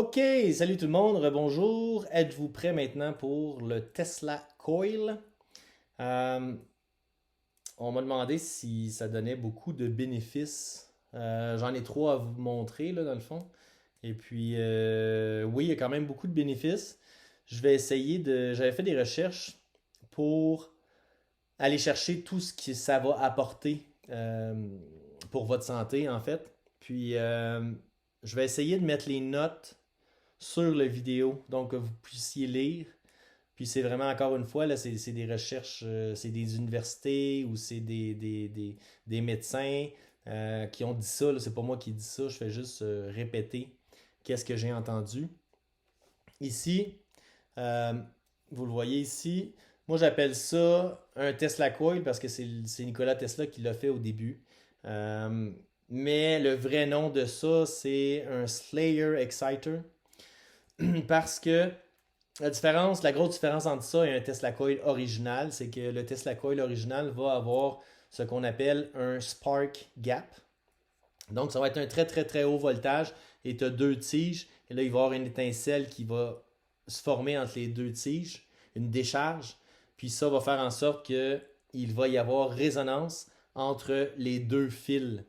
Ok, salut tout le monde, rebonjour. Êtes-vous prêts maintenant pour le Tesla Coil? Euh, on m'a demandé si ça donnait beaucoup de bénéfices. J'en ai trois à vous montrer là, dans le fond. Et puis, oui, il y a quand même beaucoup de bénéfices. Je vais essayer de. J'avais fait des recherches pour aller chercher tout ce que ça va apporter pour votre santé, en fait. Puis, je vais essayer de mettre les notes sur la vidéo, donc que vous puissiez lire. Puis c'est vraiment, encore une fois, là, c'est des recherches, c'est des universités ou c'est des médecins qui ont dit ça. Là, c'est pas moi qui dis ça, je fais juste répéter qu'est-ce que j'ai entendu. Ici, euh, vous le voyez ici, moi j'appelle ça un Tesla Coil parce que c'est Nikola Tesla qui l'a fait au début. Euh, mais le vrai nom de ça, c'est un Slayer Exciter. Parce que la grosse différence entre ça et un Tesla Coil original, c'est que le Tesla Coil original va avoir ce qu'on appelle un spark gap. Donc, ça va être un très très très haut voltage et tu as deux tiges. Et là, il va y avoir une étincelle qui va se former entre les deux tiges, une décharge. Puis ça va faire en sorte qu'il va y avoir résonance entre les deux fils.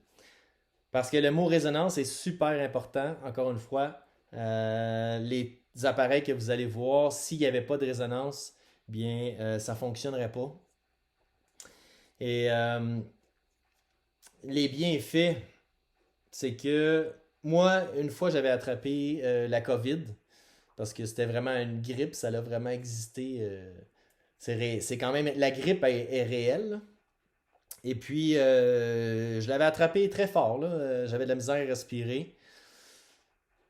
Parce que le mot résonance est super important, encore une fois. Les appareils que vous allez voir, s'il n'y avait pas de résonance, bien, ça ne fonctionnerait pas. Et les bienfaits, c'est que moi, une fois, j'avais attrapé la COVID, parce que c'était vraiment une grippe, ça a vraiment existé. C'est quand même, la grippe est réelle. Et puis, je l'avais attrapé très fort, là. J'avais de la misère à respirer.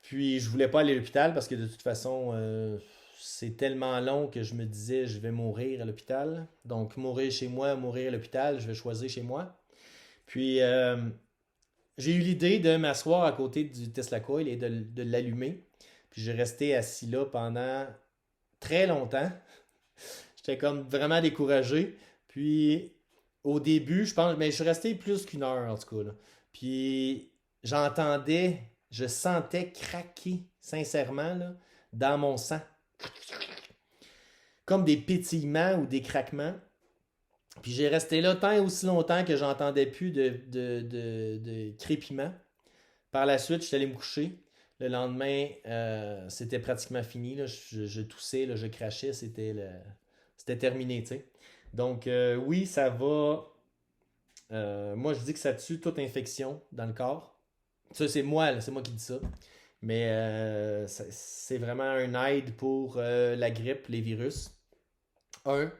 Puis je voulais pas aller à l'hôpital parce que de toute façon, c'est tellement long que je me disais je vais mourir à l'hôpital. Donc mourir chez moi, mourir à l'hôpital, je vais choisir chez moi. Puis j'ai eu l'idée de m'asseoir à côté du Tesla Coil et de l'allumer. Puis j'ai resté assis là pendant très longtemps. J'étais comme vraiment découragé. Puis au début, je pense, mais je suis resté plus qu'une heure en tout cas, là. Puis j'entendais, je sentais craquer sincèrement là, dans mon sang. Comme des pétillements ou des craquements. Puis j'ai resté là tant et aussi longtemps que j'entendais plus de crépiment. Par la suite, je suis allé me coucher. Le lendemain, c'était pratiquement fini. Là. Je toussais, là, je crachais, c'était terminé. T'sais. Donc, oui, ça va. Moi, je dis que ça tue toute infection dans le corps. Ça, c'est moi, là, c'est moi qui dis ça. Mais c'est vraiment un aide pour la grippe, les virus. Un.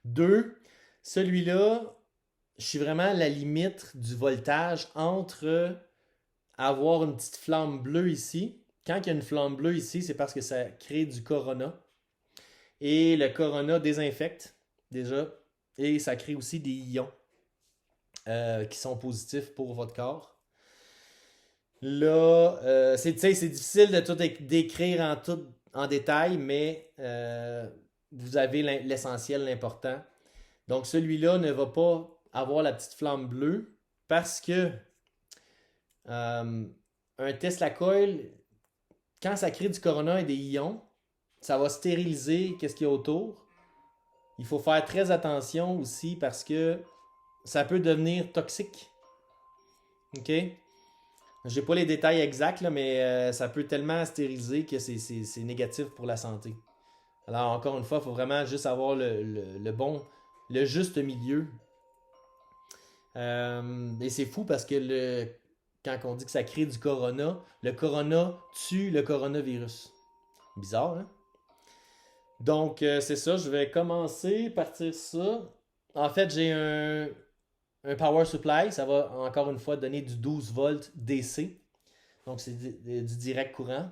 Deux, celui-là, je suis vraiment à la limite du voltage entre avoir une petite flamme bleue ici. Quand il y a une flamme bleue ici, c'est parce que ça crée du corona. Et le corona désinfecte déjà. Et ça crée aussi des ions qui sont positifs pour votre corps. Là, c'est difficile de tout décrire en détail, mais vous avez l'essentiel, l'important. Donc celui-là ne va pas avoir la petite flamme bleue parce que un Tesla Coil, quand ça crée du corona et des ions, ça va stériliser qu'est-ce qu'il y a autour. Il faut faire très attention aussi parce que ça peut devenir toxique. OK? J'ai pas les détails exacts, là, mais ça peut tellement stériliser que c'est négatif pour la santé. Alors, encore une fois, il faut vraiment juste avoir le bon, le juste milieu. Et c'est fou parce que quand on dit que ça crée du corona, le corona tue le coronavirus. Bizarre, hein? Donc, c'est ça, je vais commencer, partir ça. En fait, j'ai un power supply, ça va encore une fois donner du 12 volts DC. Donc, c'est du direct courant,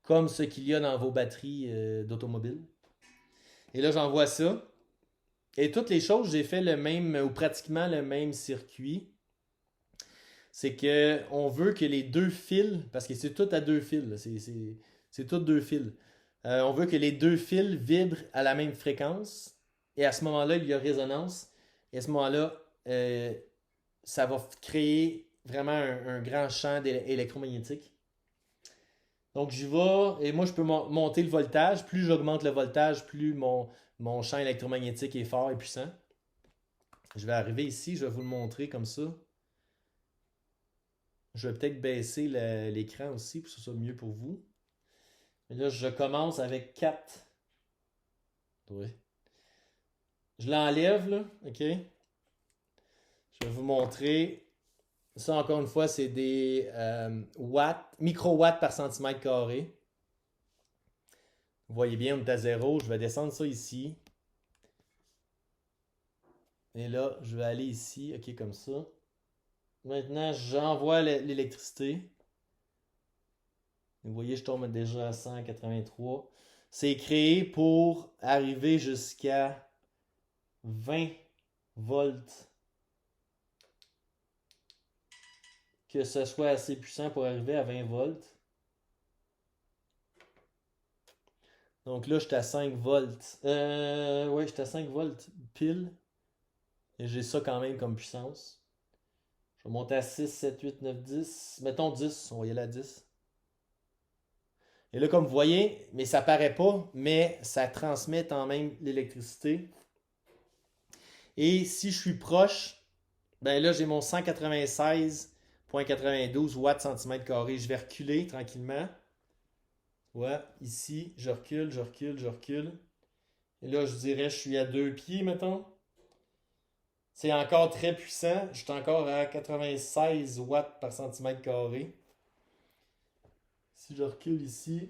comme ce qu'il y a dans vos batteries d'automobile. Et là, j'envoie ça. Et toutes les choses, j'ai fait le même, ou pratiquement le même circuit. C'est que on veut que les deux fils, parce que c'est tout à deux fils, c'est tout deux fils. On veut que les deux fils vibrent à la même fréquence. Et à ce moment-là, il y a résonance. Et à ce moment-là, ça va créer vraiment un grand champ électromagnétique. Donc j'y vais et moi je peux monter le voltage. Plus j'augmente le voltage, plus mon champ électromagnétique est fort et puissant. Je vais arriver ici, je vais vous le montrer comme ça. Je vais peut-être baisser l'écran aussi pour que ce soit mieux pour vous. Et là, je commence avec 4. Oui. Je l'enlève là, ok? Je vais vous montrer. Ça, encore une fois, c'est des microwatts par centimètre carré. Vous voyez bien, on est à 0. Je vais descendre ça ici. Et là, je vais aller ici, ok, comme ça. Maintenant, j'envoie l'électricité. Vous voyez, je tombe déjà à 183. C'est créé pour arriver jusqu'à 20 volts. Que ce soit assez puissant pour arriver à 20 volts. Donc là, je suis à 5 volts. Ouais, je suis à 5 volts pile. Et j'ai ça quand même comme puissance. Je vais monter à 6, 7, 8, 9, 10. Mettons 10, on va y aller à 10. Et là, comme vous voyez, mais ça paraît pas, mais ça transmet quand même l'électricité. Et si je suis proche, ben là, j'ai mon 196,92 watts centimètre carré. Je vais reculer tranquillement. Ouais, ici, je recule, je recule, je recule. Et là, je dirais, je suis à 2 pieds, mettons. C'est encore très puissant. Je suis encore à 96 watts par centimètre carré. Si je recule ici,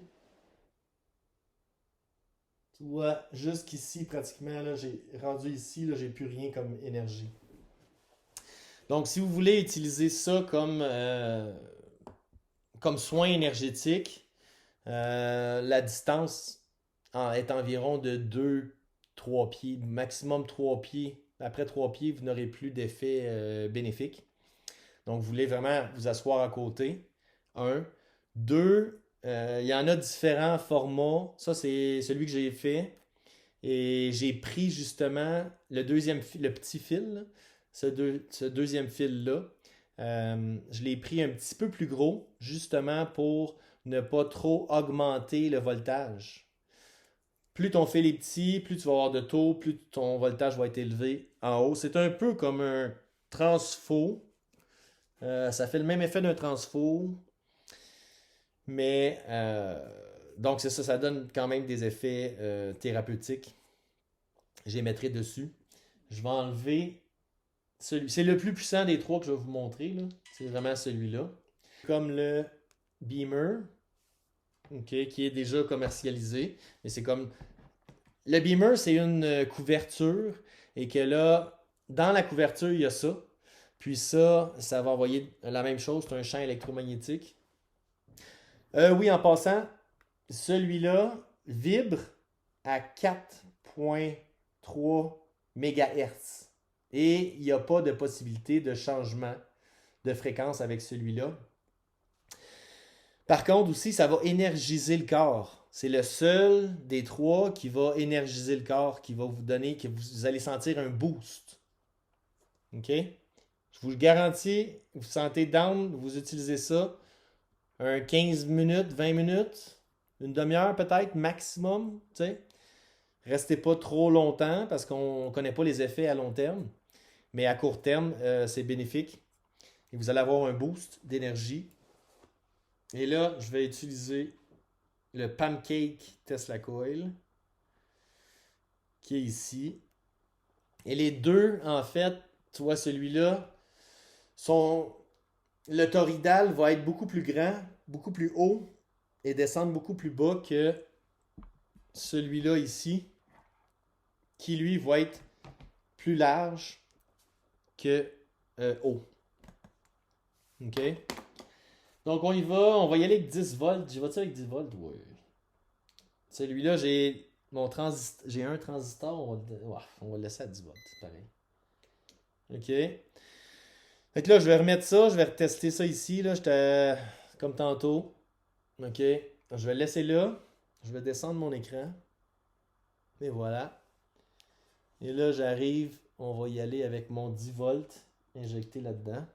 tu vois, jusqu'ici, pratiquement, là, j'ai rendu ici, là, j'ai plus rien comme énergie. Donc, si vous voulez utiliser ça comme soin énergétique, la distance est environ de 2-3 pieds, maximum 3 pieds. Après 3 pieds, vous n'aurez plus d'effet bénéfique. Donc, vous voulez vraiment vous asseoir à côté. Un. Deux, il y en a différents formats. Ça, c'est celui que j'ai fait. Et j'ai pris justement le petit fil, là, ce deuxième fil-là. Je l'ai pris un petit peu plus gros, justement pour ne pas trop augmenter le voltage. Plus ton fil est petit, plus tu vas avoir de taux, plus ton voltage va être élevé en haut. C'est un peu comme un transfo. Ça fait le même effet d'un transfo, mais donc c'est ça, ça donne quand même des effets thérapeutiques. Je les mettrai dessus. Je vais enlever celui. C'est le plus puissant des trois que je vais vous montrer, là. C'est vraiment celui-là. Comme le Beamer, ok, qui est déjà commercialisé. Mais c'est comme. Le Beamer, c'est une couverture. Et que là, dans la couverture, il y a ça. Puis ça va envoyer la même chose. C'est un champ électromagnétique. Oui, en passant, celui-là vibre à 4,3 MHz. Et il n'y a pas de possibilité de changement de fréquence avec celui-là. Par contre, aussi, ça va énergiser le corps. C'est le seul des trois qui va énergiser le corps, qui va vous donner, que vous allez sentir un boost. OK? Je vous le garantis, vous sentez down, vous utilisez ça, un 15 minutes, 20 minutes, une demi-heure peut-être, maximum, tu sais. Restez pas trop longtemps parce qu'on ne connaît pas les effets à long terme. Mais à court terme, c'est bénéfique. Et vous allez avoir un boost d'énergie. Et là, je vais utiliser le Pancake Tesla Coil qui est ici. Et les deux, en fait, tu vois, celui-là, le toridal va être beaucoup plus grand, beaucoup plus haut et descendre beaucoup plus bas que celui-là ici, qui lui va être plus large que haut. OK? Donc on y va, on va y aller avec 10 volts. J'y vais-tu avec 10 volts? Oui. Celui-là, j'ai un transistor, on va le laisser à 10 volts, c'est pareil. OK. Fait que là, je vais remettre ça, je vais retester ça ici, là, j'étais comme tantôt. OK. Je vais le laisser là. Je vais descendre mon écran. Et voilà. Et là, j'arrive, on va y aller avec mon 10 volts injecté là-dedans.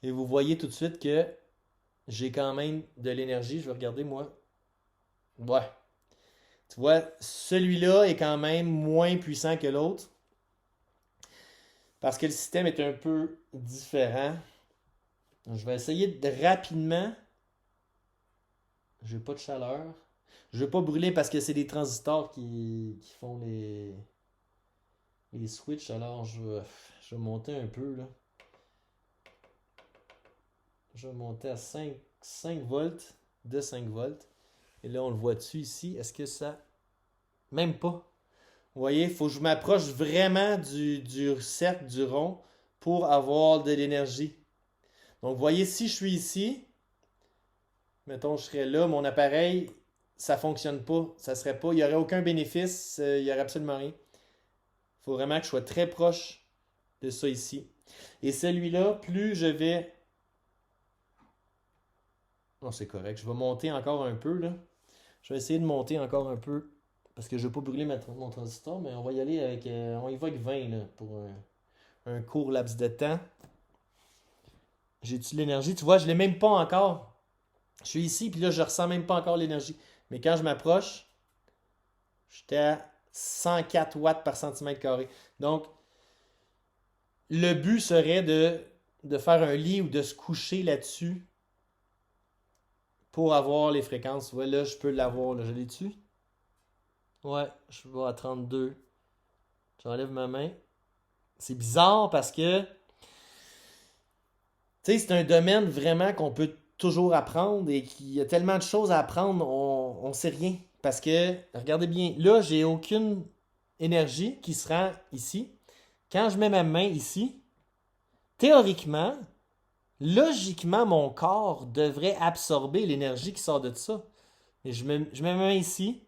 Et vous voyez tout de suite que j'ai quand même de l'énergie. Je vais regarder, moi. Ouais. Tu vois, celui-là est quand même moins puissant que l'autre. Parce que le système est un peu différent. Je vais essayer de rapidement. J'ai pas de chaleur. Je veux pas brûler parce que c'est des transistors qui font les switches. Alors je vais monter un peu là. Je vais monter à 5 volts. De 5 volts. Et là, on le voit dessus ici. Est-ce que ça. Même pas. Vous voyez, il faut que je m'approche vraiment du cercle, du rond, pour avoir de l'énergie. Donc, vous voyez, si je suis ici, mettons, je serais là, mon appareil, ça ne fonctionne pas. Ça serait pas. Il n'y aurait aucun bénéfice. Il n'y aurait absolument rien. Il faut vraiment que je sois très proche de ça ici. Et celui-là, plus je vais. Non, c'est correct. Je vais monter encore un peu, là. Je vais essayer de monter encore un peu. Parce que je ne veux pas brûler mon transistor, mais on va y aller avec. On y va avec 20 là, pour un court laps de temps. J'ai-tu de l'énergie? Tu vois, je ne l'ai même pas encore. Je suis ici, puis là, je ne ressens même pas encore l'énergie. Mais quand je m'approche, j'étais à 104 watts par centimètre carré. Donc, le but serait de faire un lit ou de se coucher là-dessus pour avoir les fréquences. Tu vois, là, je peux l'avoir. Là. Je l'ai dessus. Ouais, je vais à 32. J'enlève ma main. C'est bizarre parce que, tu sais, c'est un domaine vraiment qu'on peut toujours apprendre et qu'il y a tellement de choses à apprendre, on ne sait rien. Parce que, regardez bien, là, j'ai aucune énergie qui se rend ici. Quand je mets ma main ici, théoriquement, logiquement, mon corps devrait absorber l'énergie qui sort de ça. Et je mets ma main ici.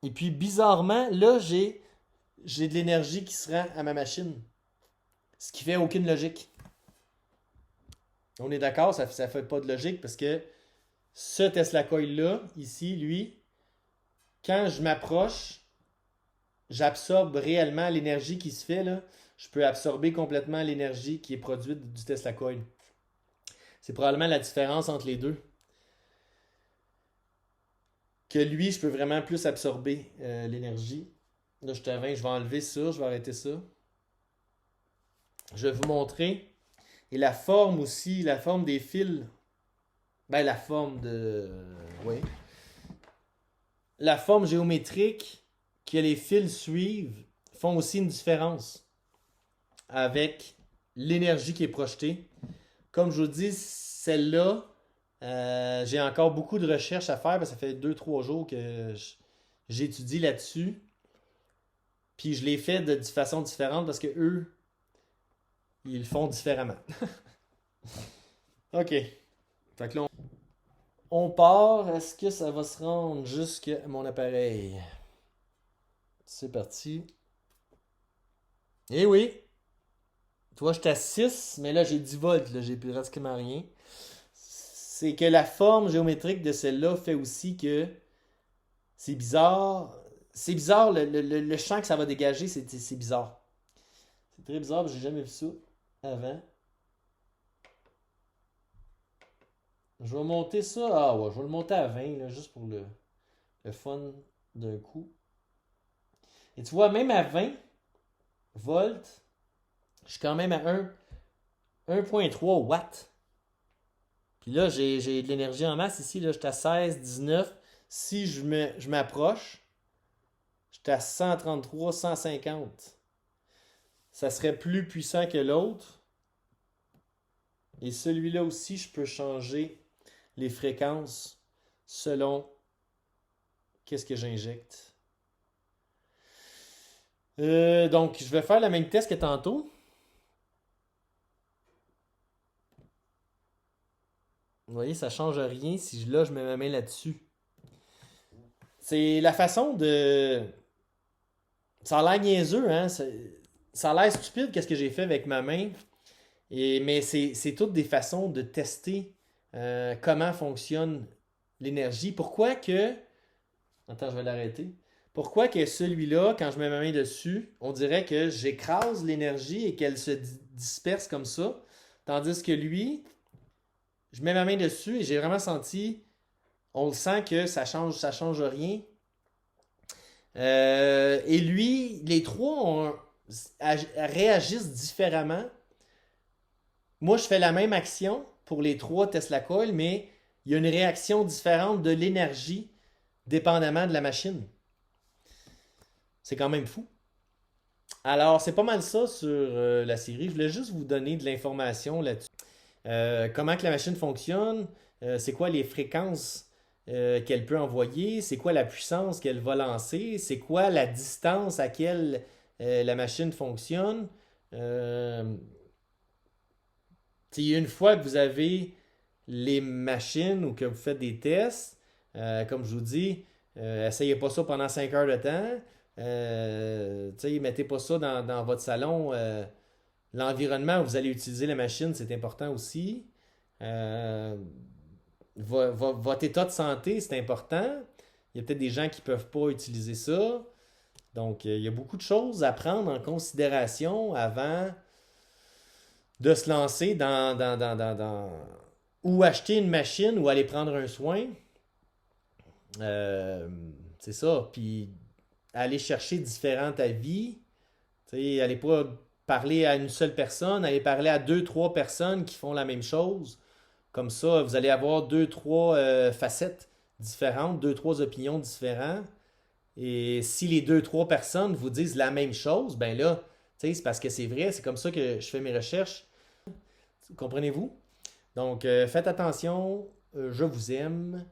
Et puis, bizarrement, là, j'ai de l'énergie qui se rend à ma machine. Ce qui fait aucune logique. On est d'accord, ça fait pas de logique parce que ce Tesla Coil-là, ici, lui, quand je m'approche, j'absorbe réellement l'énergie qui se fait, là. Je peux absorber complètement l'énergie qui est produite du Tesla Coil. C'est probablement la différence entre les deux. Que lui, je peux vraiment plus absorber l'énergie. Là, je suis à 20, je vais enlever ça, je vais arrêter ça. Je vais vous montrer. Et la forme aussi, la forme des fils. Ben, la forme de. Oui. La forme géométrique que les fils suivent font aussi une différence avec l'énergie qui est projetée. Comme je vous dis, celle-là, j'ai encore beaucoup de recherches à faire parce que ça fait 2-3 jours que j'étudie là-dessus. Puis je l'ai fait de façon différente parce que eux, ils le font différemment. OK. Fait que là, on part. Est-ce que ça va se rendre jusqu'à mon appareil? C'est parti. Eh oui! Tu vois, j'étais à 6, mais là, j'ai 10 volts. Là, j'ai plus pratiquement rien. C'est que la forme géométrique de celle-là fait aussi que c'est bizarre. C'est bizarre, le champ que ça va dégager, c'est bizarre. C'est très bizarre, j'ai jamais vu ça avant. Je vais monter ça. Ah ouais, je vais le monter à 20, là, juste pour le fun d'un coup. Et tu vois, même à 20 volts, je suis quand même à 1,3 watts. Puis là, j'ai de l'énergie en masse ici. Là, je suis à 16, 19. Si je m'approche, je suis à 133, 150. Ça serait plus puissant que l'autre. Et celui-là aussi, je peux changer les fréquences selon qu'est-ce que j'injecte. Donc, je vais faire le même test que tantôt. Vous voyez, ça ne change rien si là, je mets ma main là-dessus. C'est la façon de. Ça a l'air niaiseux, hein? Ça a l'air stupide qu'est-ce que j'ai fait avec ma main. Mais c'est toutes des façons de tester comment fonctionne l'énergie. Pourquoi que. Attends, je vais l'arrêter. Pourquoi que celui-là, quand je mets ma main dessus, on dirait que j'écrase l'énergie et qu'elle se disperse comme ça. Tandis que lui, je mets ma main dessus et j'ai vraiment senti, on le sent que ça change rien. Et lui, les trois réagissent différemment. Moi, je fais la même action pour les trois Tesla Coil, mais il y a une réaction différente de l'énergie dépendamment de la machine. C'est quand même fou. Alors, c'est pas mal ça sur la série. Je voulais juste vous donner de l'information là-dessus. Comment que la machine fonctionne, c'est quoi les fréquences qu'elle peut envoyer, c'est quoi la puissance qu'elle va lancer, c'est quoi la distance à laquelle la machine fonctionne. Une fois que vous avez les machines ou que vous faites des tests, comme je vous dis, essayez pas ça pendant 5 heures de temps. Mettez pas ça dans votre salon. L'environnement où vous allez utiliser la machine, c'est important aussi. Euh, Votre état de santé, c'est important. Il y a peut-être des gens qui ne peuvent pas utiliser ça. Donc, il y a beaucoup de choses à prendre en considération avant de se lancer ou acheter une machine ou aller prendre un soin. Euh, c'est ça. Puis, aller chercher différents avis. Allez pas parler à une seule personne, allez parler à deux, trois personnes qui font la même chose. Comme ça, vous allez avoir deux, trois facettes différentes, deux, trois opinions différentes. Et si les deux, trois personnes vous disent la même chose, ben là, c'est parce que c'est vrai, c'est comme ça que je fais mes recherches. Comprenez-vous? Donc, faites attention, je vous aime.